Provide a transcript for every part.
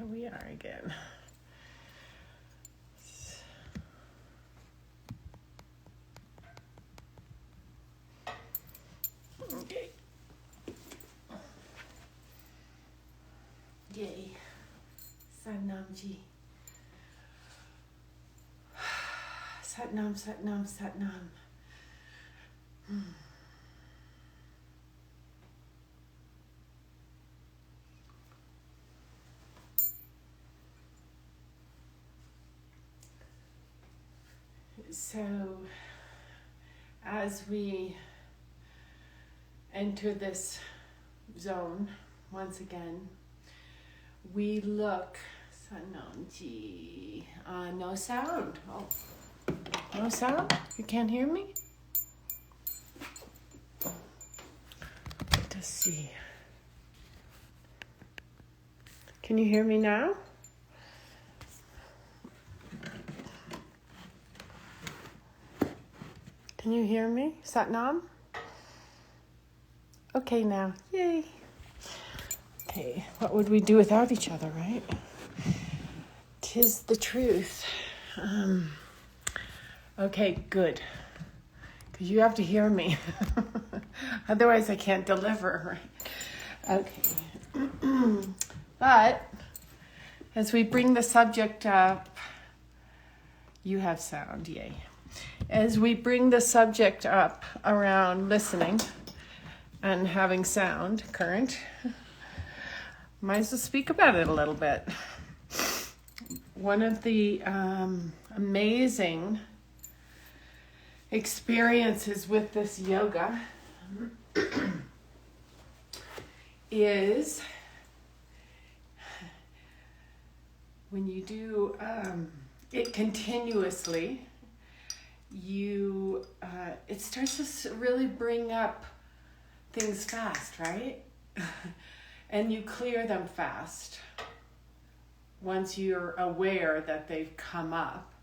Here we are again. Okay. Yay. Satnam Ji. Satnam, Satnam, Satnam. So, as we enter this zone once again, we look. Sanamji. No sound. Oh, no sound? You can't hear me? Let's see. Can you hear me now? Can you hear me? Satnam? Okay now. Yay. Okay, what would we do without each other, right? 'Tis the truth. Okay, good. Because you have to hear me. Otherwise I can't deliver, right? Okay. But as we bring the subject up, you have sound, yay. As we bring the subject up around listening and having sound current, might as well speak about it a little bit. One of the amazing experiences with this yoga is when you do it continuously, it starts to really bring up things fast, right? And you clear them fast once you're aware that they've come up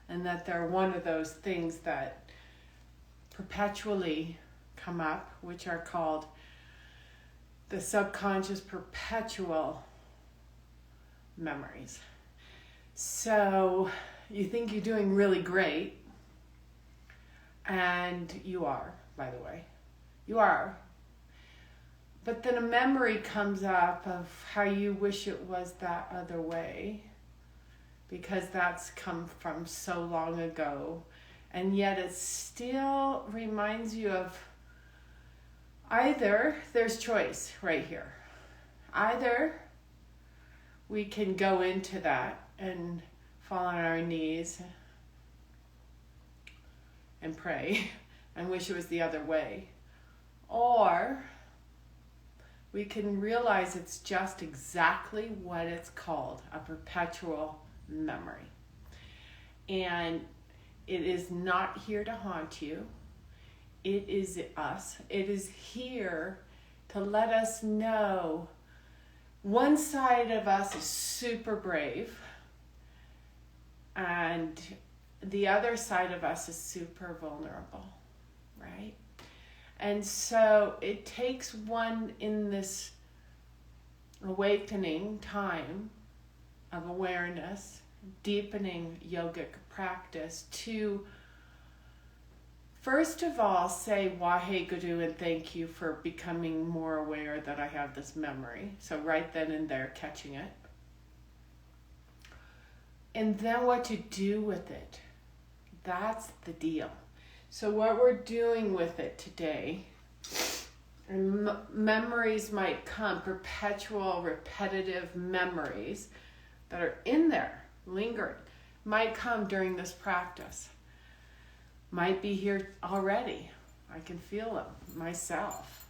and that they're one of those things that perpetually come up, which are called the subconscious perpetual memories. So you think you're doing really great, and you are, by the way. You are. But then a memory comes up of how you wish it was that other way, because that's come from so long ago, and yet it still reminds you of either there's choice right here. Either we can go into that and fall on our knees and pray and wish it was the other way, or we can realize it's just exactly what it's called, a perpetual memory. And it is not here to haunt you. It is us. It is here to let us know one side of us is super brave and the other side of us is super vulnerable, right? And so it takes one in this awakening time of awareness, deepening yogic practice, to first of all say Waheguru and thank you for becoming more aware that I have this memory. So right then and there, catching it. And then what to do with it. That's the deal. So what we're doing with it today, and memories might come, perpetual, repetitive memories that are in there, lingering, might come during this practice. Might be here already. I can feel them myself.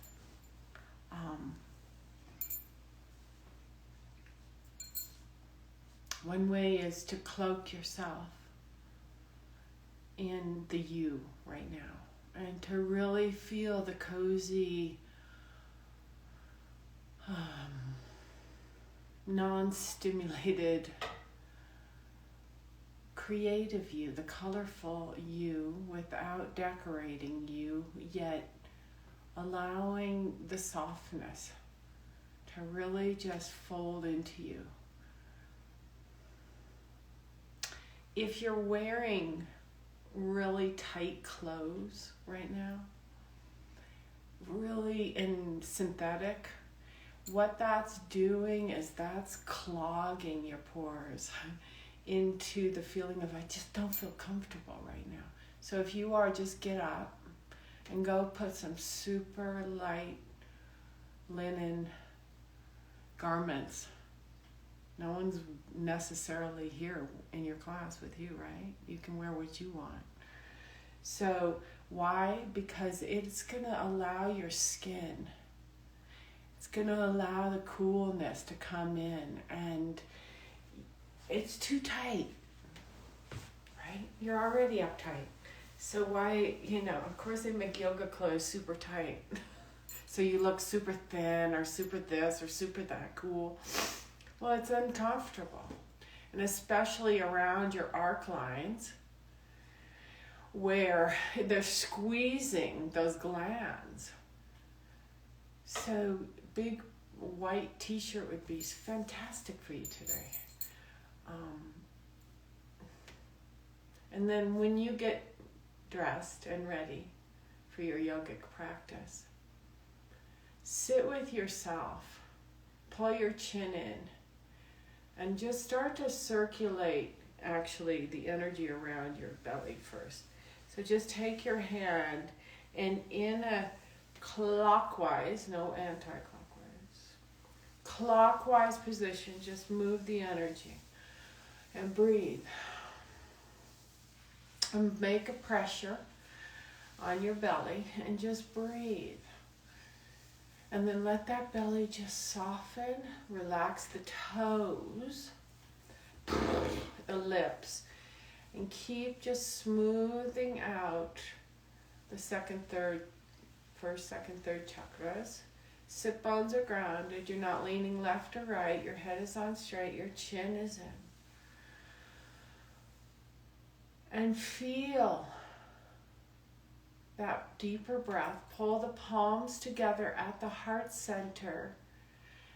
One way is to cloak yourself in the you right now and to really feel the cozy, non-stimulated, creative you, the colorful you without decorating you, yet allowing the softness to really just fold into you. if you're wearing really tight clothes right now, really in synthetic, what that's doing is that's clogging your pores into the feeling of, I just don't feel comfortable right now. So if you are, just get up and go put some super light linen garments. No one's necessarily here in your class with you, right? You can wear what you want. So why? Because it's going to allow your skin, it's going to allow the coolness to come in, and it's too tight, right? You're already uptight. So why, of course they make yoga clothes super tight. So you look super thin or super this or super that cool. Well, it's uncomfortable. And especially around your arc lines where they're squeezing those glands. So big white t-shirt would be fantastic for you today. And then when you get dressed and ready for your yogic practice, sit with yourself, pull your chin in, and just start to circulate actually the energy around your belly first. So just take your hand and in a clockwise, no anti-clockwise, clockwise position, just move the energy and breathe. And make a pressure on your belly and just breathe. And then let that belly just soften, relax the toes, the lips, and keep just smoothing out the first, second, third chakras. Sit bones are grounded. You're not leaning left or right. Your head is on straight. Your chin is in. And feel that deeper breath. Pull the palms together at the heart center.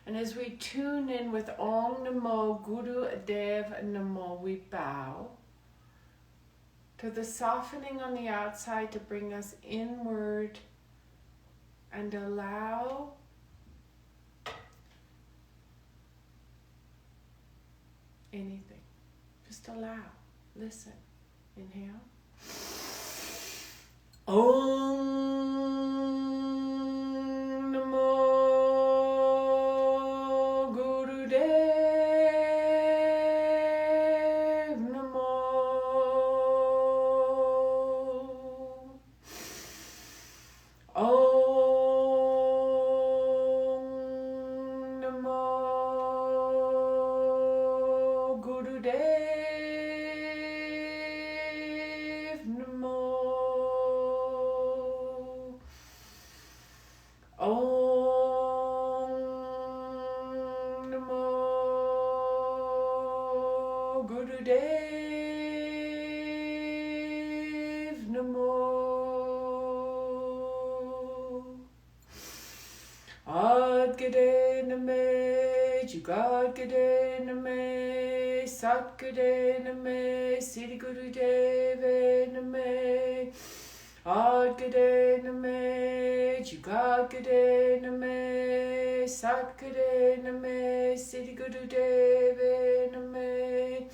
And as we tune in with Om Namo Guru Dev Namo, we bow to the softening on the outside to bring us inward and allow anything. Just allow. Listen. Inhale. Om Namo Guru Dev Namo. Om Namo Guru Dev. Jugadgadename, Satgadename, Siddhi Guru Deve Name, Adgadename, Jugadgadename, Satgadename, Siddhi Guru Deve Name,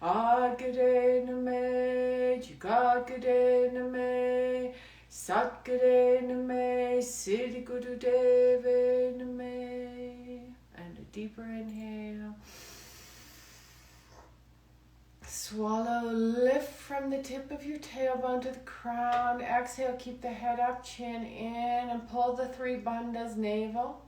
Adgadename, Jugadgadename, Satgadename, Siddhi Guru Deve Name. And a deeper inhale. Swallow, lift from the tip of your tailbone to the crown. Exhale, keep the head up, chin in, and pull the three bandhas, navel.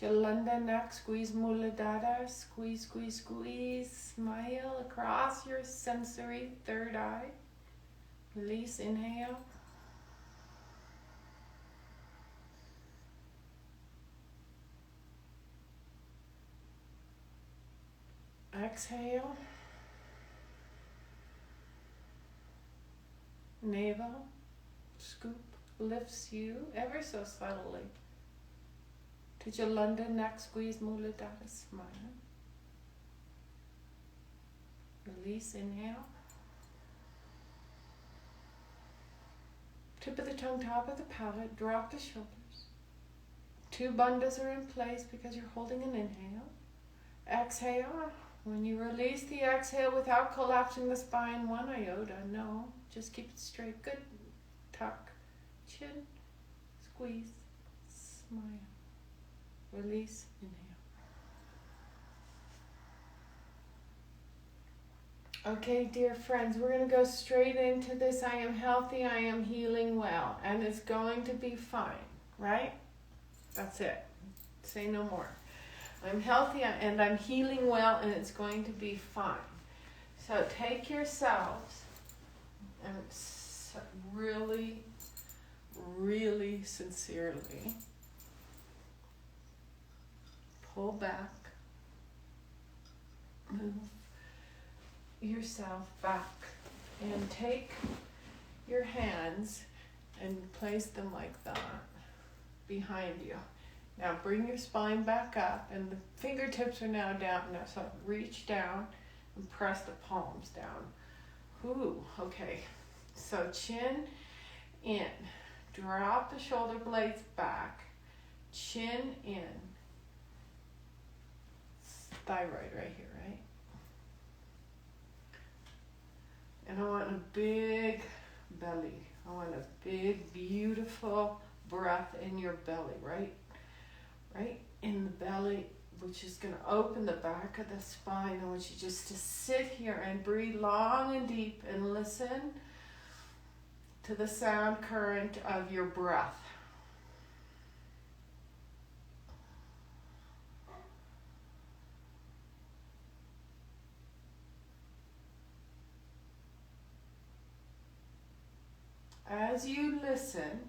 Jalanda neck, squeeze Muladhara, squeeze, squeeze, squeeze. Smile across your sensory third eye. Release, inhale. Exhale. Navel, scoop, lifts you ever so subtly to Jalanda neck, squeeze Muladhara, smile. Release, inhale. Tip of the tongue, top of the palate, drop the shoulders. 2 bandhas are in place because you're holding an inhale. Exhale. When you release the exhale without collapsing the spine 1 iota, no, just keep it straight. Good. Tuck, chin, squeeze, smile. Release, inhale. Okay, dear friends, we're going to go straight into this. I am healthy, I am healing well, and it's going to be fine, right? That's it. Say no more. I'm healthy and I'm healing well, and it's going to be fine. So take yourselves and really, really sincerely pull back, move yourself back, and take your hands and place them like that behind you. Now bring your spine back up, and the fingertips are now down. Now so reach down and press the palms down. Ooh, okay. So chin in. Drop the shoulder blades back. Chin in. Thyroid right here, right? And I want a big belly. I want a big, beautiful breath in your belly, right? Right in the belly, which is going to open the back of the spine. I want you just to sit here and breathe long and deep and listen to the sound current of your breath. As you listen,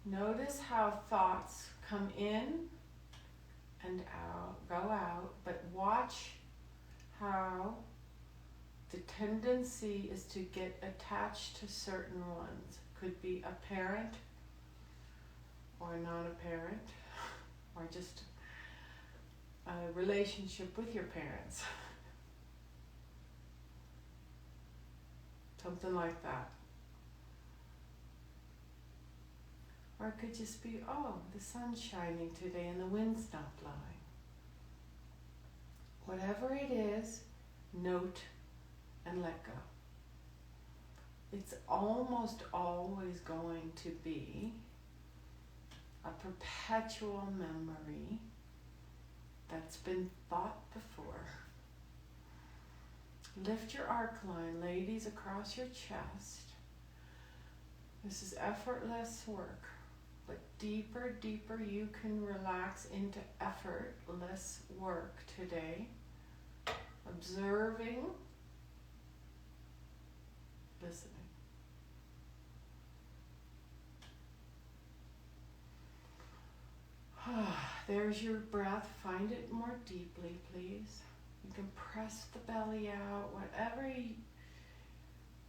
notice how thoughts come in and out, go out, but watch how the tendency is to get attached to certain ones. Could be a parent or not a parent, or just a relationship with your parents. Something like that. Or it could just be, oh, the sun's shining today and the wind's not blowing. Whatever it is, note and let go. It's almost always going to be a perpetual memory that's been thought before. Lift your arc line, ladies, across your chest. This is effortless work, but deeper, deeper you can relax into effortless work today. Observing, listening. There's your breath. Find it more deeply, please. You can press the belly out. Whatever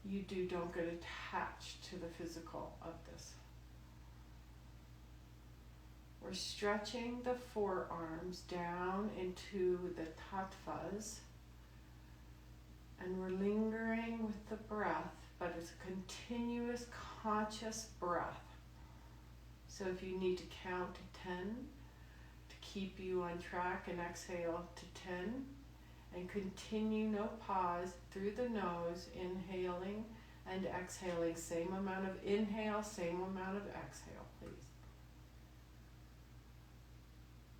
you do, don't get attached to the physical of this. We're stretching the forearms down into the tattvas, and we're lingering with the breath, but it's a continuous conscious breath. So if you need to count to 10 to keep you on track, and exhale to 10, and continue, no pause, through the nose, inhaling and exhaling. Same amount of inhale, same amount of exhale, please.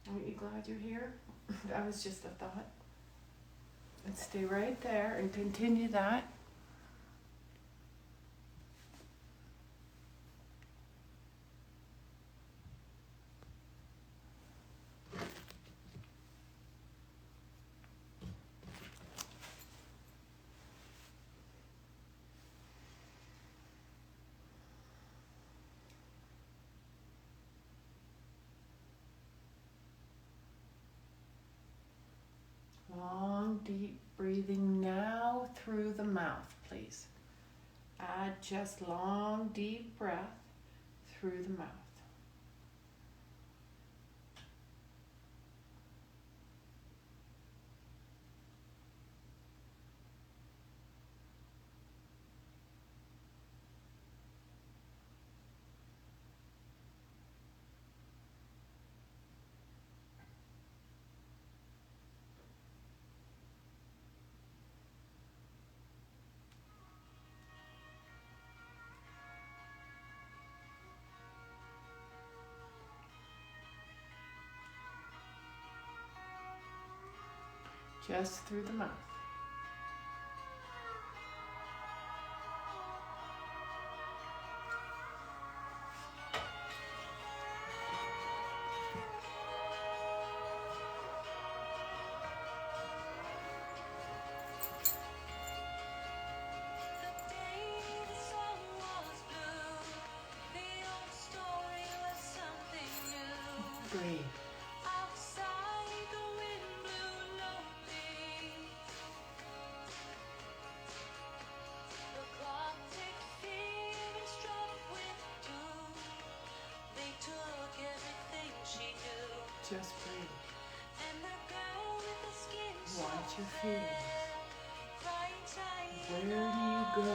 Aren't you glad you're here? That was just a thought. And stay right there and continue that. Long, deep breathing now through the mouth, please. Add just long, deep breath through the mouth. just through the mouth. Breathe. Just breathe. Watch your feelings. Where do you go?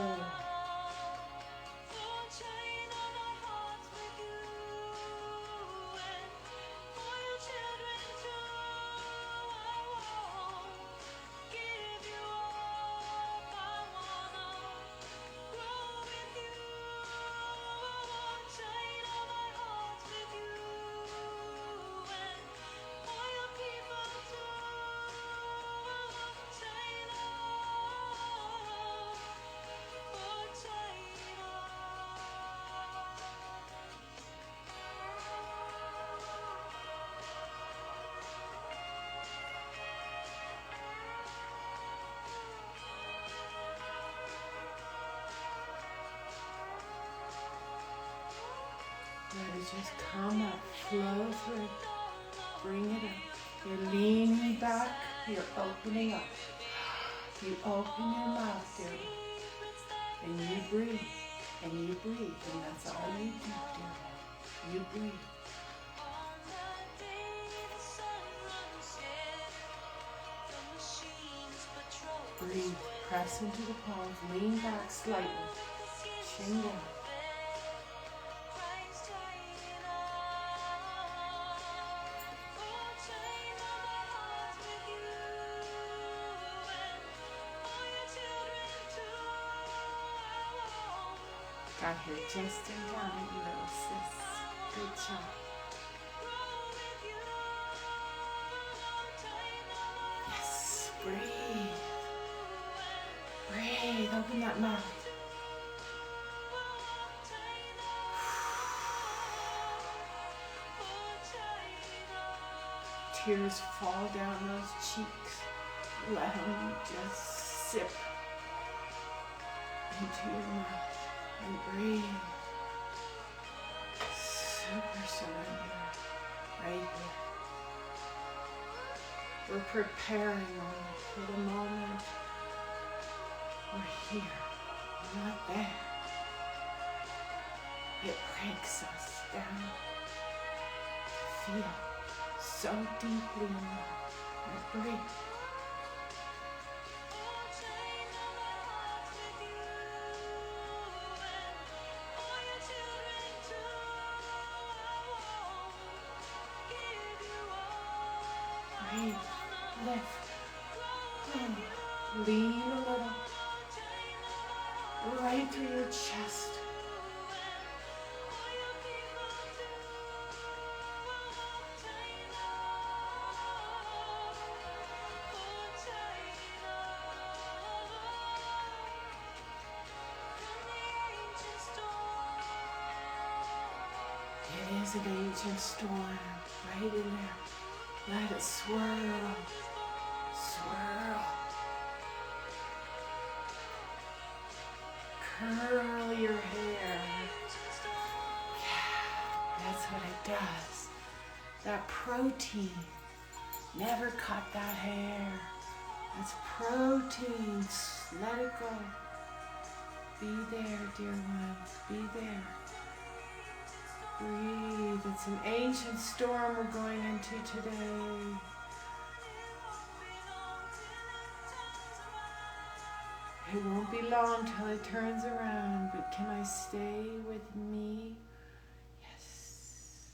Let it just come up, flow through, bring it up. You're leaning back, you're opening up. You open your mouth, dear, and you breathe, and that's all you do, dear. You breathe. Breathe, press into the palms, lean back slightly, chin down. Got here just in time, you little sis. Good job. Yes, breathe. Breathe, open that mouth. Tears fall down those cheeks. Let them just sip into your mouth. And breathe. Super surrender. Right here. We're preparing for the moment. We're here. We're not there. It breaks us down. Feel so deeply in that. And breathe. Breathe, lift, lean a little, right through your chest. It is an ancient storm, right in there. Let it swirl, swirl. Curl your hair. Yeah, that's what it does. That protein never cut that hair. That's protein. Let it go. Be there, dear ones. Be there. Breathe. It's an ancient storm we're going into today. It won't be long till it turns around, but can I stay with me? Yes.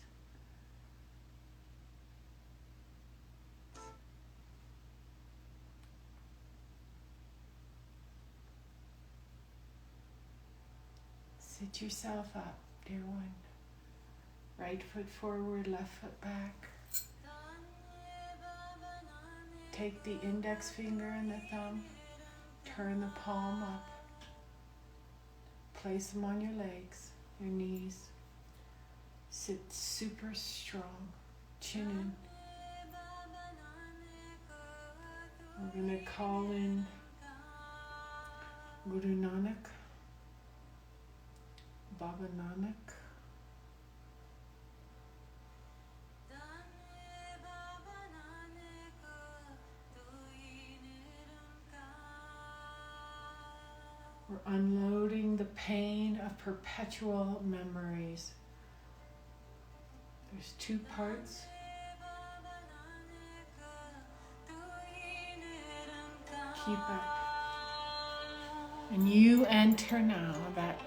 Sit yourself up, dear one. Right foot forward, left foot back. take the index finger and the thumb, turn the palm up, place them on your legs, your knees. Sit super strong, chin in. We're going to call in Guru Nanak, Baba Nanak, we're unloading the pain of perpetual memories. There's two parts. Keep up. And you enter now that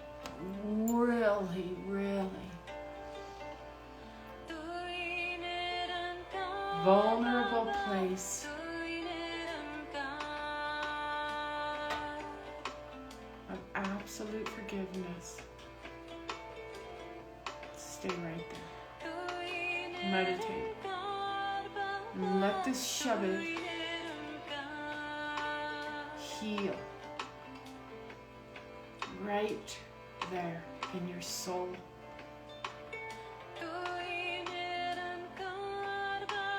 really, really vulnerable place of absolute forgiveness. Stay right there. Meditate. And let this Shabbat heal right there in your soul.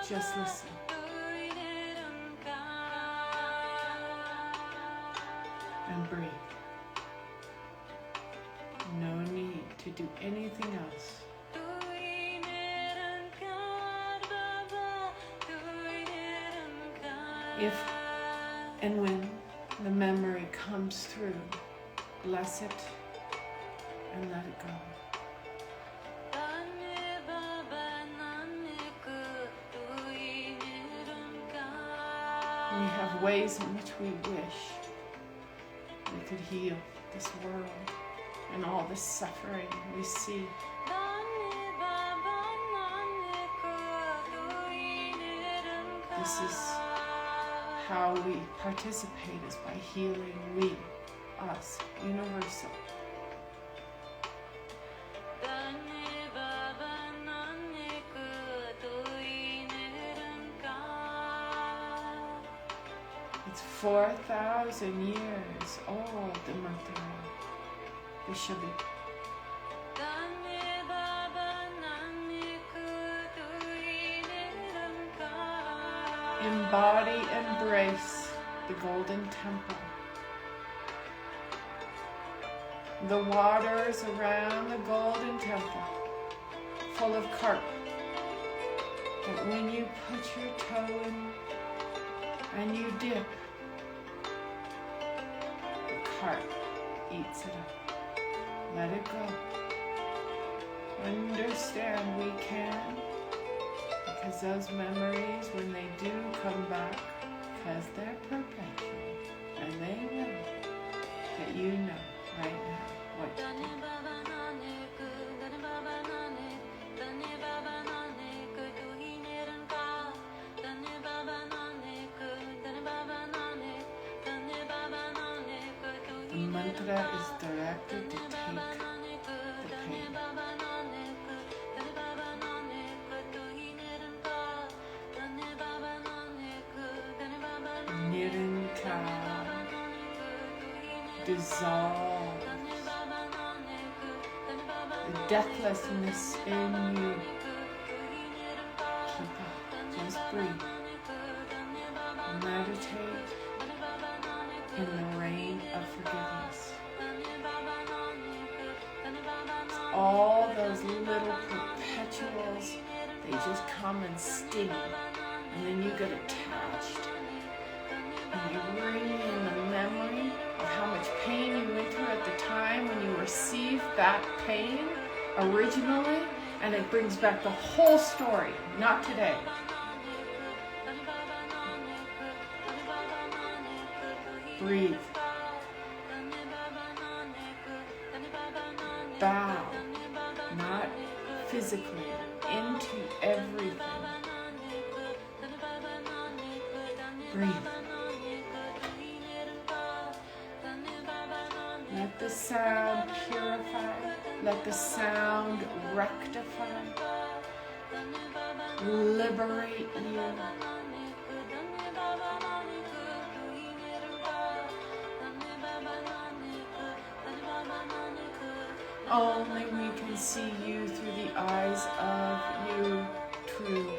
Just listen. And breathe. No need to do anything else. If and when the memory comes through, bless it and let it go. We have ways in which we wish we could heal this world and all the suffering we see. This is how we participate, is by healing we, us, universal. It's 4,000 years old, the mantra, the Shabbat. Embody, embrace the golden temple. The waters around the golden temple, full of carp, that when you put your toe in and you dip, the carp eats it up. Let it go. Understand we can. Because those memories, when they do come back, because they're perpetual, and they know that you know right now what to do. The mantra is directed to take the pain. Dissolve the deathlessness in you. Keep up. Just breathe. Meditate in the rain of forgiveness. All those little perpetuals, they just come and sting, and then you get attached. And you bring in the memory of how much pain you went through at the time when you received that pain originally, and it brings back the whole story, not today. Breathe. Bow, not physically, into everything. Breathe. Let the sound purify. Let the sound rectify. Liberate you. only we can see you through the eyes of you, true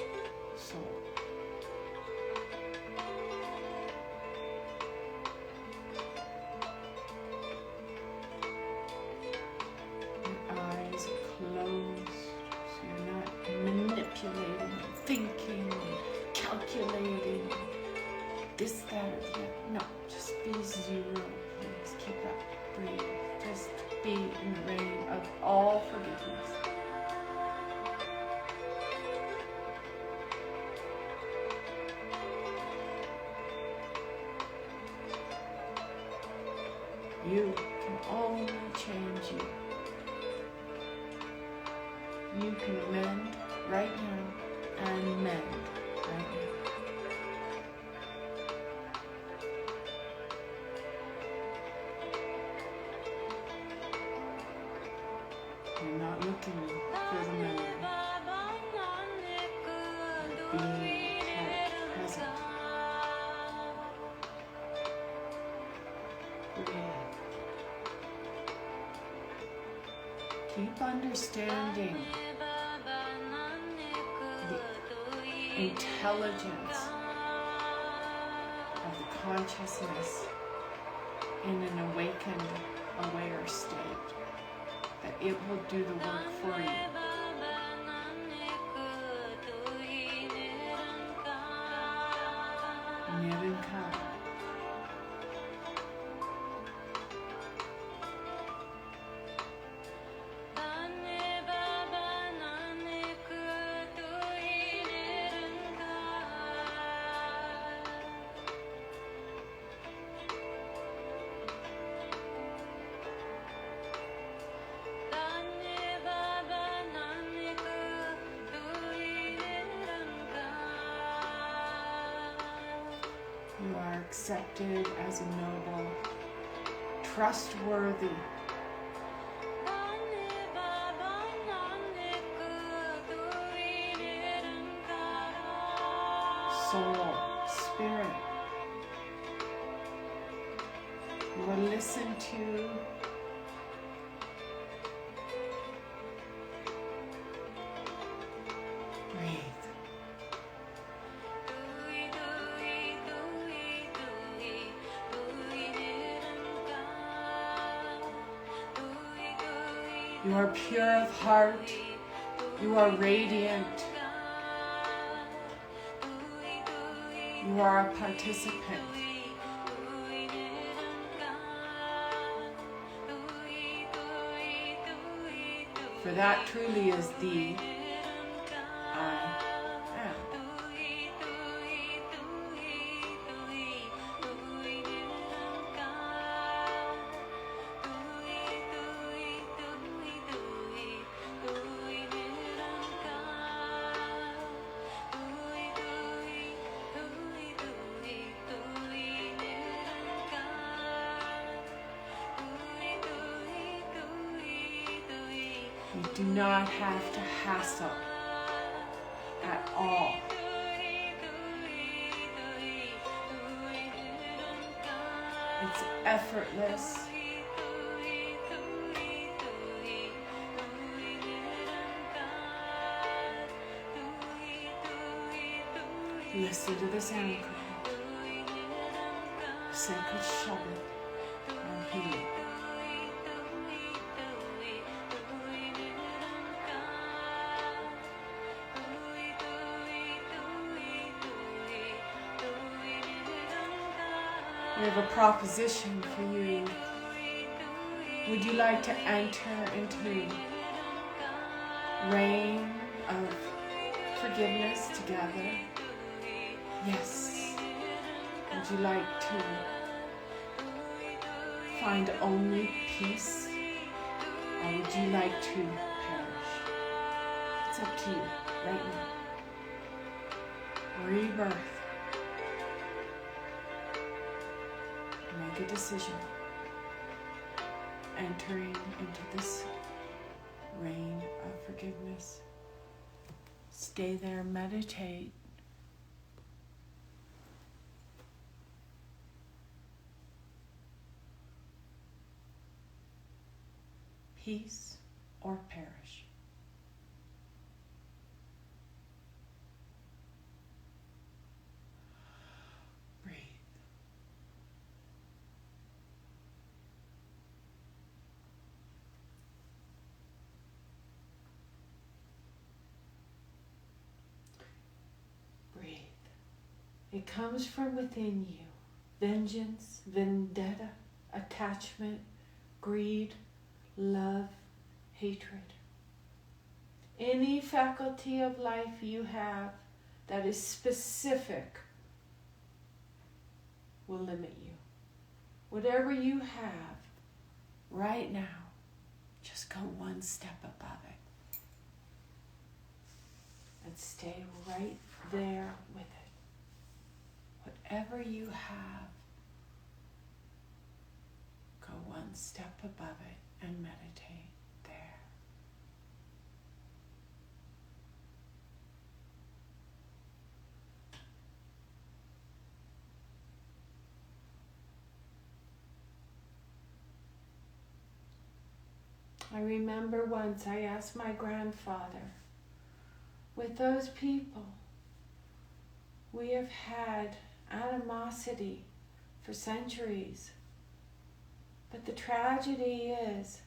soul. Your eyes are closed, so you're not manipulating and thinking and calculating this, that, or the other. No, just be zero, please. Keep up, breathe. Just be in the rain of all forgiveness. You can only change you. You can mend right now and mend right now. You're not looking for the memory. You're being present. Breathe. Keep understanding the intelligence of the consciousness in an awakened, aware state. That it will do the work for you. Niranka. You are accepted as a noble, trustworthy soul, spirit. You are listened to. Breathe. You are pure of heart. You are radiant. You are a participant. For that truly is the I am. You do not have to hassle at all. It's effortless. Listen to the sound current. Sacred Shabbat on healing. We have a proposition for you. Would you like to enter into reign of forgiveness together? Yes. Would you like to find only peace? Or would you like to perish? It's up to you right now. Rebirth. Make a decision. Entering into this reign of forgiveness. Stay there, meditate. Peace. or perish. Breathe. Breathe. It comes from within you. Vengeance, vendetta, attachment, greed, love, hatred. Any faculty of life you have that is specific will limit you. Whatever you have right now, just go one step above it. And stay right there with it. Whatever you have, go one step above it and meditate there. I remember once I asked my grandfather, with those people, we have had animosity for centuries. But the tragedy is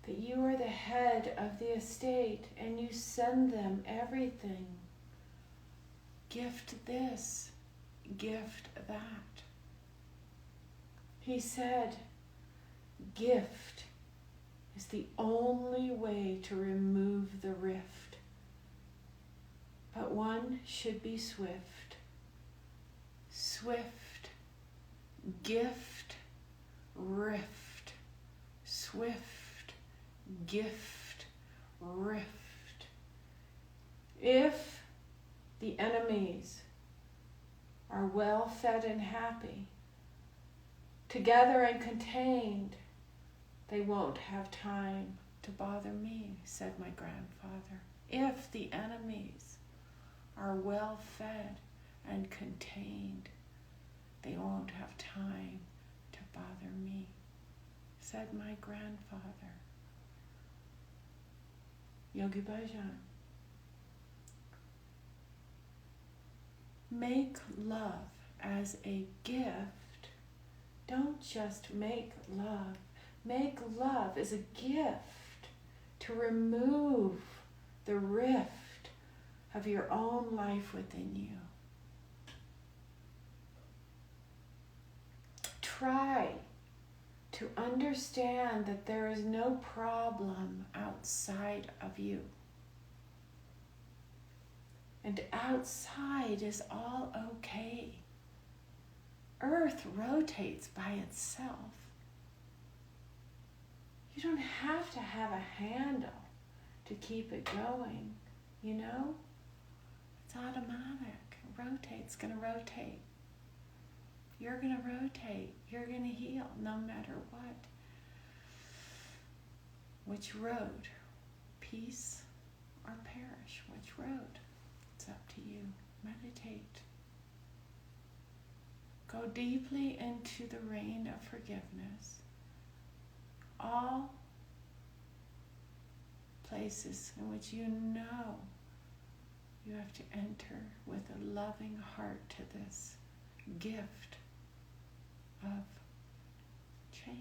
that you are the head of the estate and you send them everything. Gift this, gift that. He said, gift is the only way to remove the rift. But one should be swift. Swift, gift, rift. Swift, gift, rift. If the enemies are well fed and happy, together and contained, they won't have time to bother me, said my grandfather. If the enemies are well fed and contained, they won't have time to bother me, said my grandfather. Yogi Bhajan. Make love as a gift. Don't just make love. Make love as a gift to remove the rift of your own life within you. Try to understand that there is no problem outside of you. And outside is all okay. Earth rotates by itself. You don't have to have a handle to keep it going, you know? It's automatic. It rotates, gonna rotate. You're gonna rotate. You're gonna heal no matter what. Which road? Peace or perish? Which road? It's up to you. Meditate. Go deeply into the rain of forgiveness. All places in which you know you have to enter with a loving heart to this gift of change.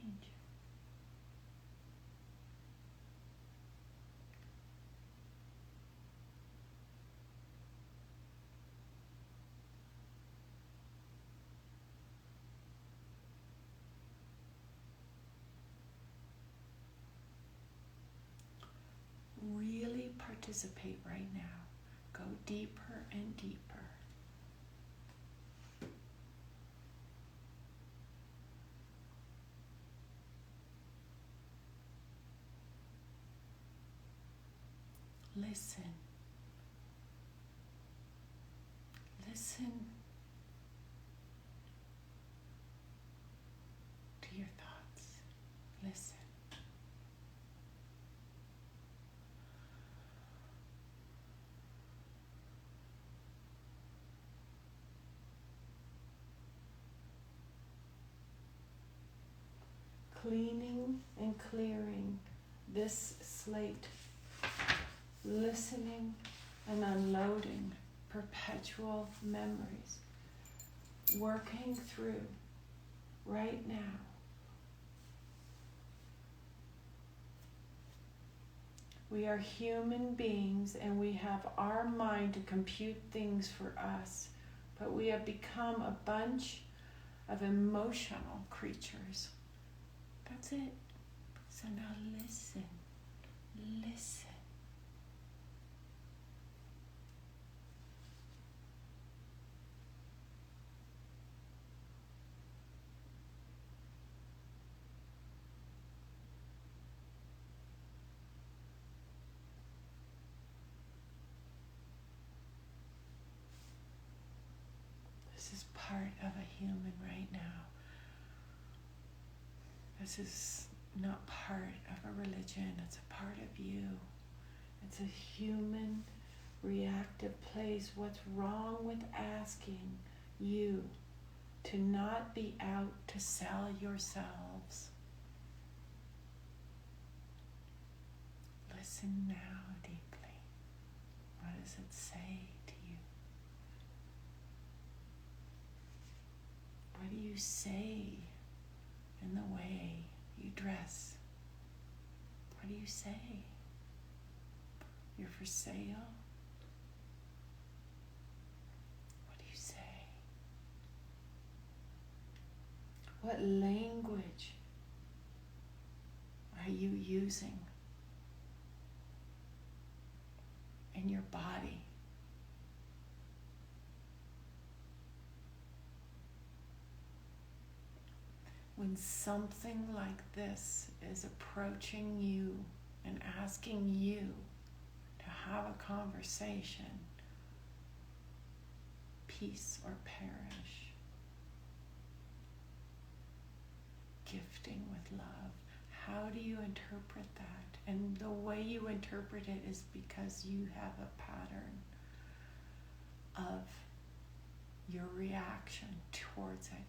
Really participate right now. Go deeper and deeper. Listen. Listen to your thoughts. Listen. Cleaning and clearing this slate, listening and unloading perpetual memories, working through right now. We are human beings and we have our mind to compute things for us, but we have become a bunch of emotional creatures. That's it. So now listen. Listen. This is part of a human right now. This is not part of a religion, it's a part of you. It's a human reactive place. What's wrong with asking you to not be out to sell yourselves? Listen now deeply. What does it say to you? What do you say in the way you dress? What do you say? You're for sale? What do you say? What language are you using in your body? When something like this is approaching you and asking you to have a conversation, peace or perish, gifting with love, how do you interpret that? And the way you interpret it is because you have a pattern of your reaction towards it.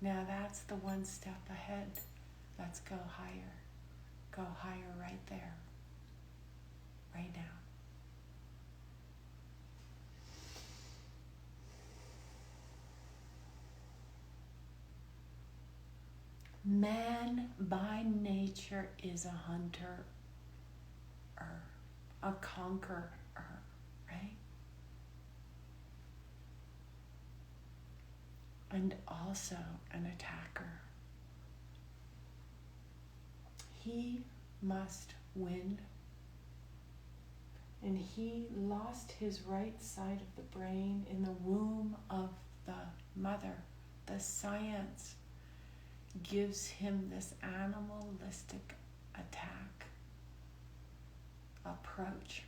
Now that's the one step ahead. Let's go higher. Go higher right there. Right now. Man by nature is a hunter, a conqueror, right? And also an attacker. He must win. And he lost his right side of the brain in the womb of the mother. The science gives him this animalistic attack approach.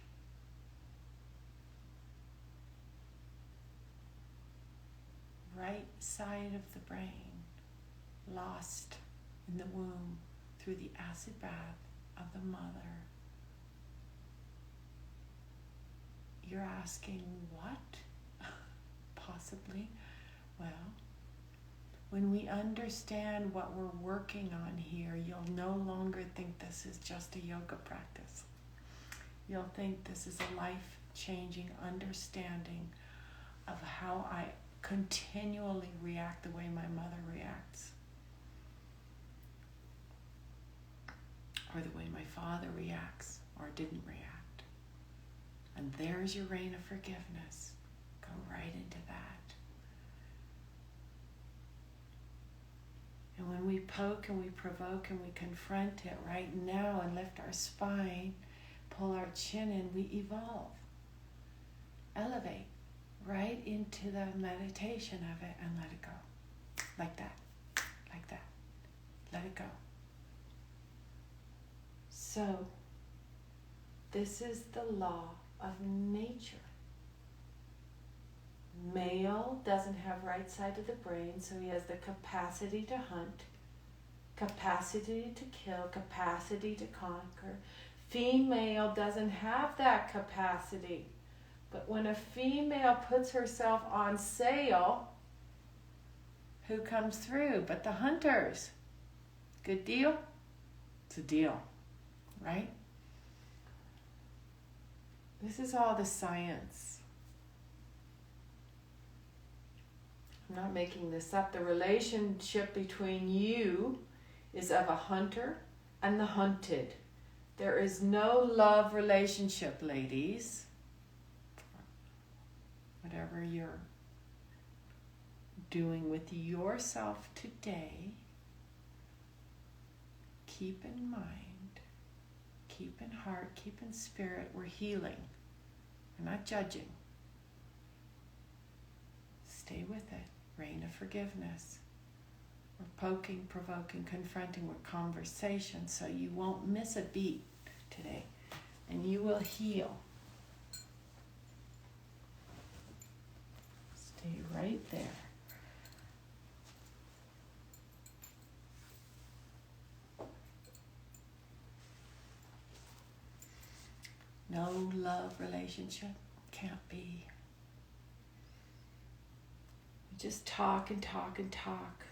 Right side of the brain lost in the womb through the acid bath of the mother. You're asking what? Possibly. Well, when we understand what we're working on here, you'll no longer think this is just a yoga practice. You'll think this is a life-changing understanding of how I continually react the way my mother reacts, or the way my father reacts or didn't react. And there's your rain of forgiveness. Go right into that. And when we poke and we provoke and we confront it right now and lift our spine, pull our chin in, we evolve, elevate right into the meditation of it and let it go. Like that. Like that. Let it go. So, this is the law of nature. Male doesn't have right side of the brain, so he has the capacity to hunt, capacity to kill, capacity to conquer. Female doesn't have that capacity. But when a female puts herself on sale, who comes through but the hunters? Good deal? It's a deal, right? This is all the science. I'm not making this up. The relationship between you is of a hunter and the hunted. There is no love relationship, ladies. Whatever you're doing with yourself today, keep in mind, keep in heart, keep in spirit. We're healing. We're not judging. Stay with it. Reign of forgiveness. We're poking, provoking, confronting. We're conversation, so you won't miss a beat today, and you will heal. Stay right there. No love relationship, can't be. We just talk and talk and talk.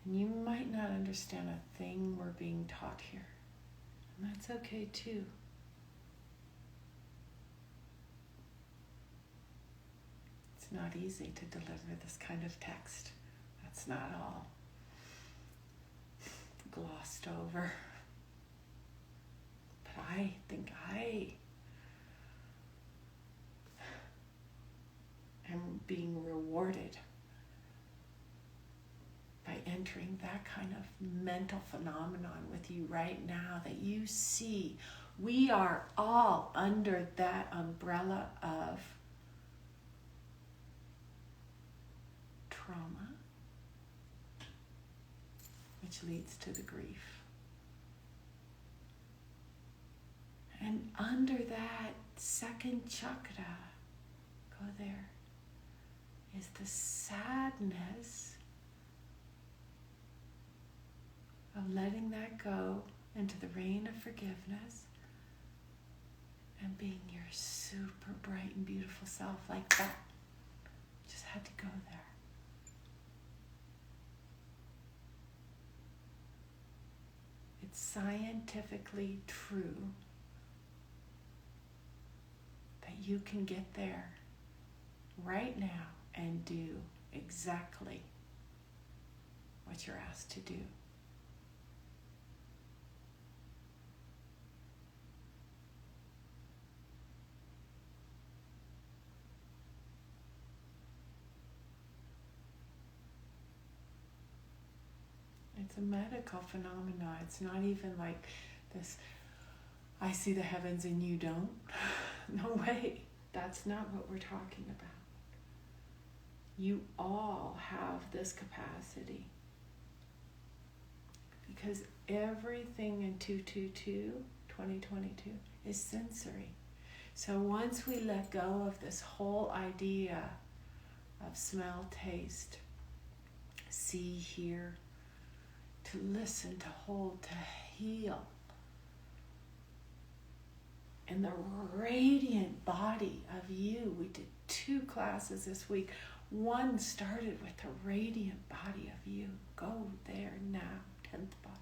And you might not understand a thing we're being taught here. And that's okay too. It's not easy to deliver this kind of text. That's not all glossed over. But I think I am being rewarded by entering that kind of mental phenomenon with you right now, that you see we are all under that umbrella of trauma, which leads to the grief. And under that second chakra, go there, is the sadness of letting that go into the reign of forgiveness and being your super bright and beautiful self like that. Just had to go there. It's scientifically true that you can get there right now and do exactly what you're asked to do. It's a medical phenomenon. It's not even like this, I see the heavens and you don't. No way. That's not what we're talking about. You all have this capacity. Because everything in 2022 is sensory. So once we let go of this whole idea of smell, taste, see, hear, to listen, to hold, to heal, and the radiant body of you. We did 2 classes this week. One started with the radiant body of you. Go there now, 10th body.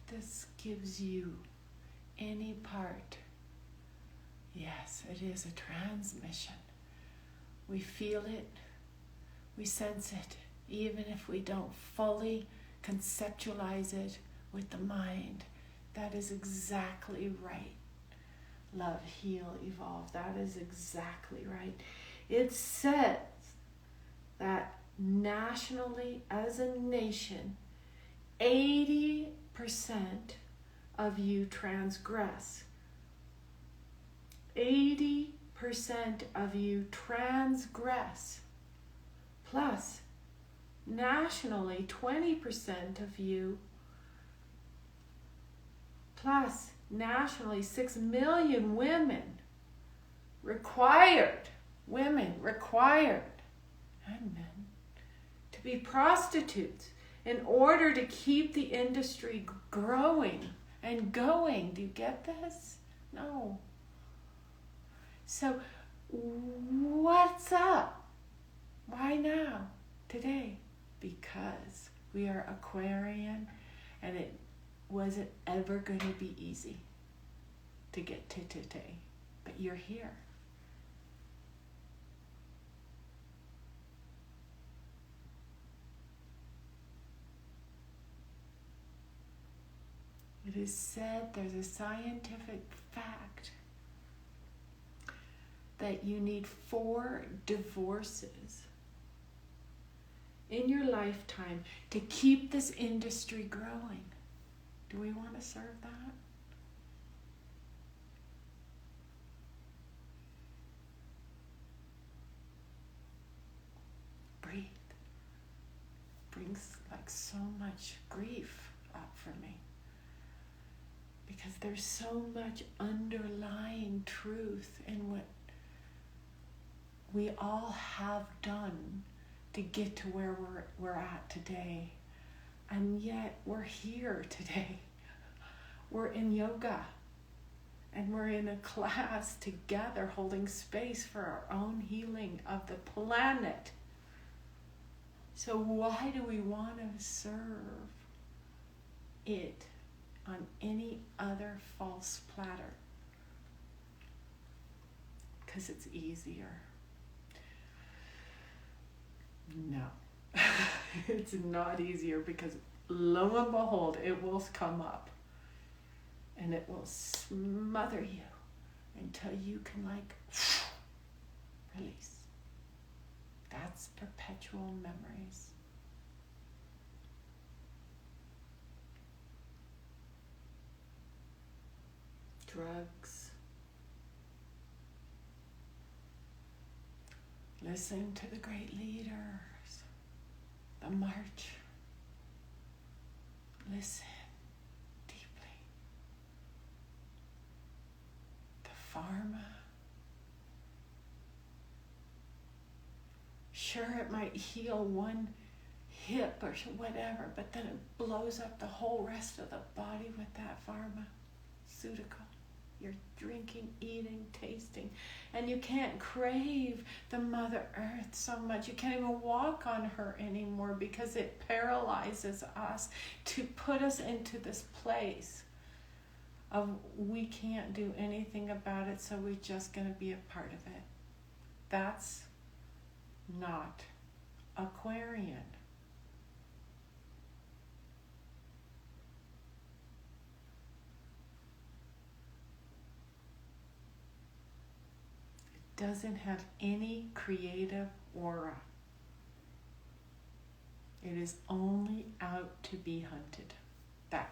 This gives you any part. Yes, it is a transmission. We feel it, we sense it, even if we don't fully conceptualize it with the mind. That is exactly right. Love, heal, evolve. That is exactly right. It says that nationally, as a nation, 80% of you transgress. 80% of you transgress. Plus, nationally, 20% of you, plus nationally, 6 million women required, and men, to be prostitutes in order to keep the industry growing and going. Do you get this? No. So what's up? Why now? Today? Because we are Aquarian, and it wasn't ever going to be easy to get to today. But you're here. It is said, there's a scientific fact, that you need 4 divorces in your lifetime to keep this industry growing. Do we want to serve that? Breathe. Brings like so much grief up for me. Because there's so much underlying truth in what we all have done to get to where we're at today. And yet we're here today. We're in yoga. And we're in a class together holding space for our own healing of the planet. So why do we want to serve it on any other false platter? Because it's easier. No. It's not easier, because lo and behold, it will come up. And it will smother you until you can release. That's perpetual memories. Drugs. Listen to the great leaders. The march. Listen deeply. The pharma. Sure, it might heal one hip or whatever, but then it blows up the whole rest of the body with that pharmaceutical. You're drinking, eating, tasting, and you can't crave the Mother Earth so much. You can't even walk on her anymore because it paralyzes us to put us into this place of we can't do anything about it, so we're just going to be a part of it. That's not Aquarian. Doesn't have any creative aura. It is only out to be hunted. That.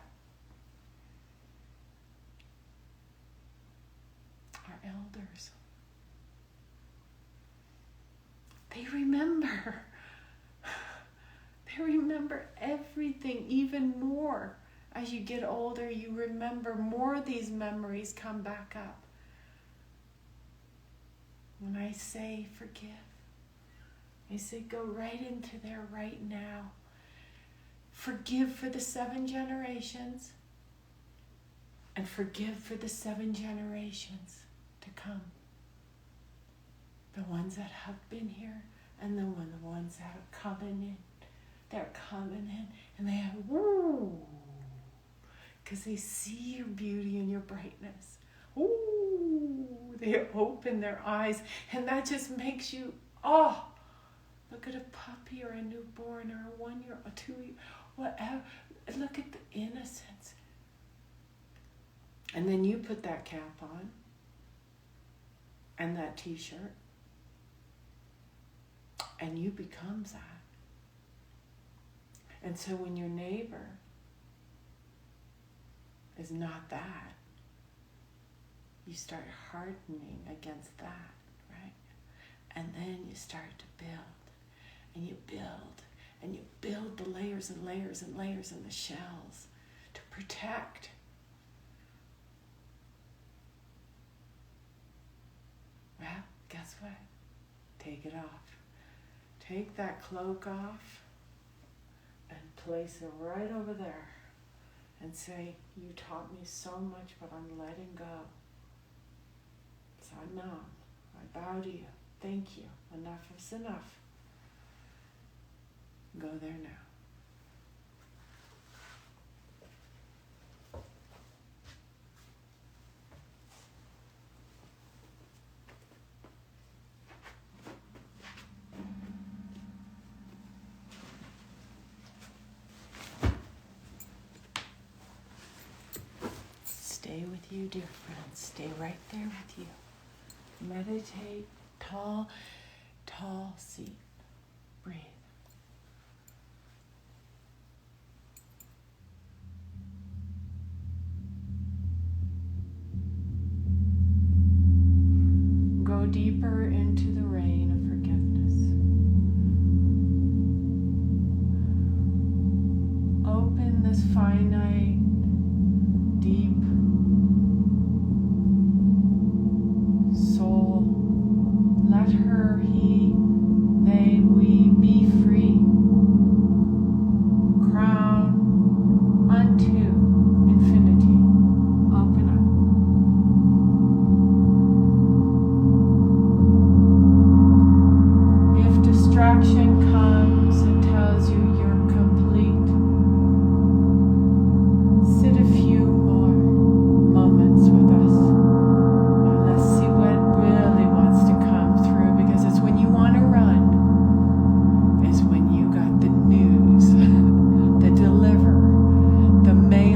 Our elders. They remember. They remember everything even more. As you get older, you remember more of these memories come back up. When I say forgive, I say go right into there right now. Forgive for the 7 generations, and forgive for the 7 generations to come. The ones that have been here, and the ones that are coming in. They're coming in, and they have woo, because they see your beauty and your brightness. Ooh, they open their eyes, and that just makes you, look at a puppy or a newborn or a 1 year or 2 year, whatever. Look at the innocence. And then you put that cap on and that t-shirt, and you become that. And so when your neighbor is not that, you start hardening against that, right? And then you start to build, and you build, and you build the layers and layers and layers and the shells to protect. Well, guess what? Take it off. Take that cloak off and place it right over there and say, you taught me so much, but I'm letting go. Sanam, I bow to you. Thank you. Enough is enough. Go there now. Stay with you, dear friends. Stay right there with you. Meditate. Tall, tall seat. Breathe. Go deeper into the rain of forgiveness. Open this finite, deep soul. Let her, he, they, we be free. Crown unto infinity. Open up. If distraction comes and tells you you're complete, sit a few more moments with us. And let's see what really wants to come through, because it's when you want to run is when you got the news, the deliver, the mail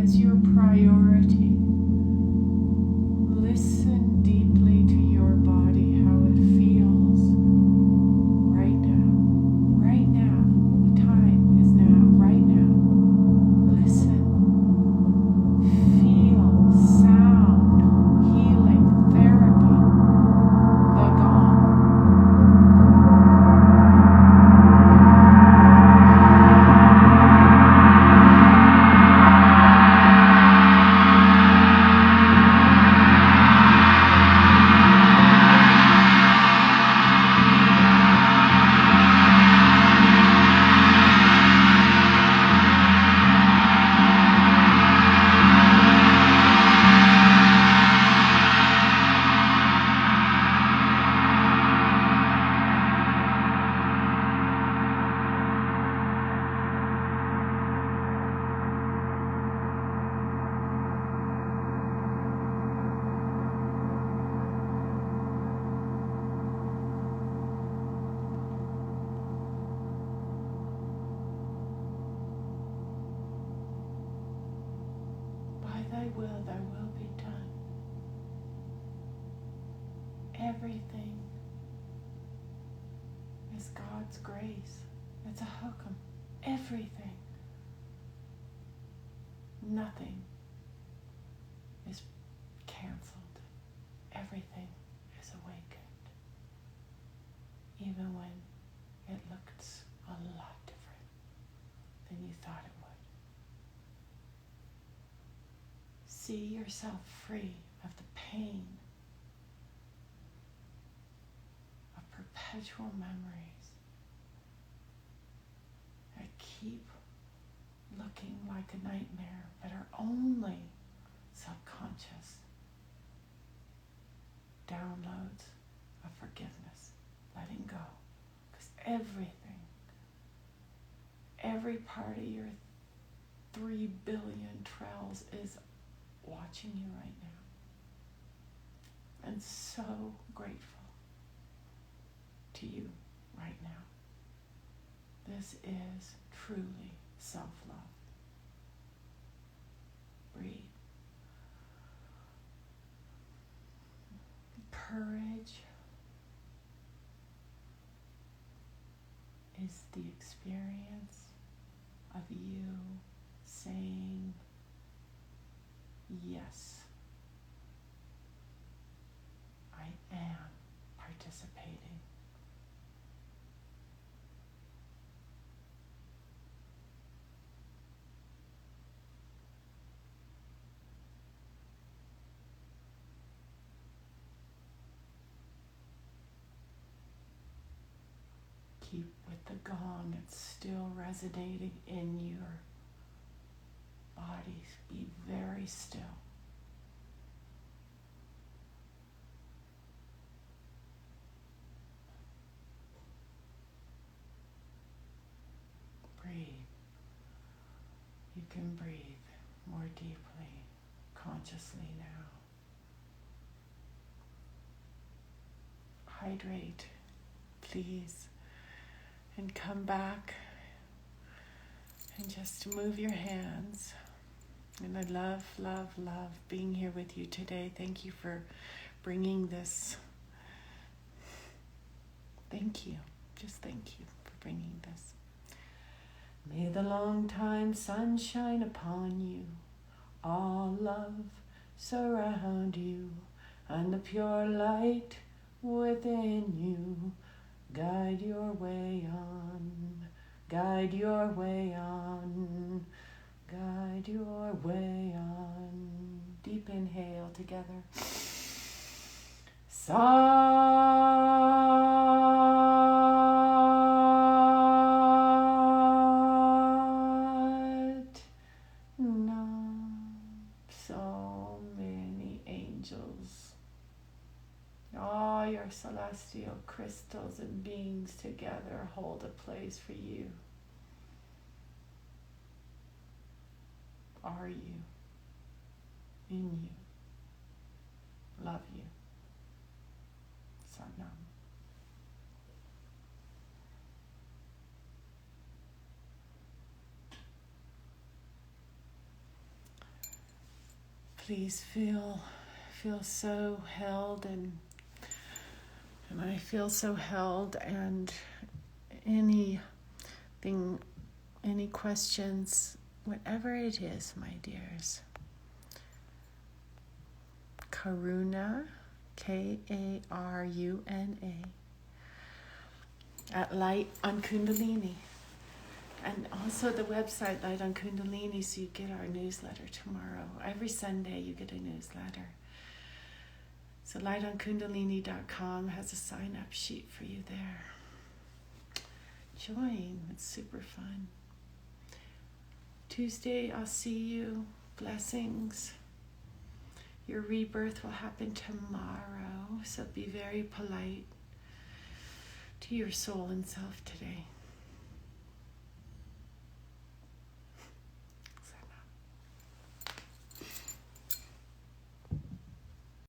as your priority. Listen deeply to your body, how it feels right now. Right now. The time is now. Right now. Listen. Feel sound, healing, therapy, the gong. Thy will be done. Everything is God's grace. It's a hukum. Everything. Nothing is canceled. Everything is awakened. Even when it looks a lot different than you thought it would. See yourself free of the pain of perpetual memories that keep looking like a nightmare but are only subconscious downloads of forgiveness, letting go. Because every part of your 3 billion trells is watching you right now. And so grateful to you right now. This is truly self-love. Breathe. Courage is the experience of you saying yes, I am participating. Keep with the gong, it's still resonating in your body. Be very still. Breathe. You can breathe more deeply, consciously now. Hydrate, please, and come back and just move your hands. And I love, love, love being here with you today. Thank you for bringing this. Thank you. Just thank you for bringing this. May the long time sun shine upon you. All love surround you. And the pure light within you. Guide your way on. Guide your way on. Guide your way on. Deep inhale together. Sat Nam. So many angels. All your celestial crystals and beings together hold a place for you. Are you, in you, love you. Sat Nam. please feel so held, and I feel so held, and any questions, whatever it is, my dears. Karuna, Karuna, at Light on Kundalini. And also the website Light on Kundalini, so you get our newsletter tomorrow. Every Sunday you get a newsletter. So lightonkundalini.com has a sign-up sheet for you there. Join, it's super fun. Tuesday, I'll see you. Blessings. Your rebirth will happen tomorrow, so be very polite to your soul and self today.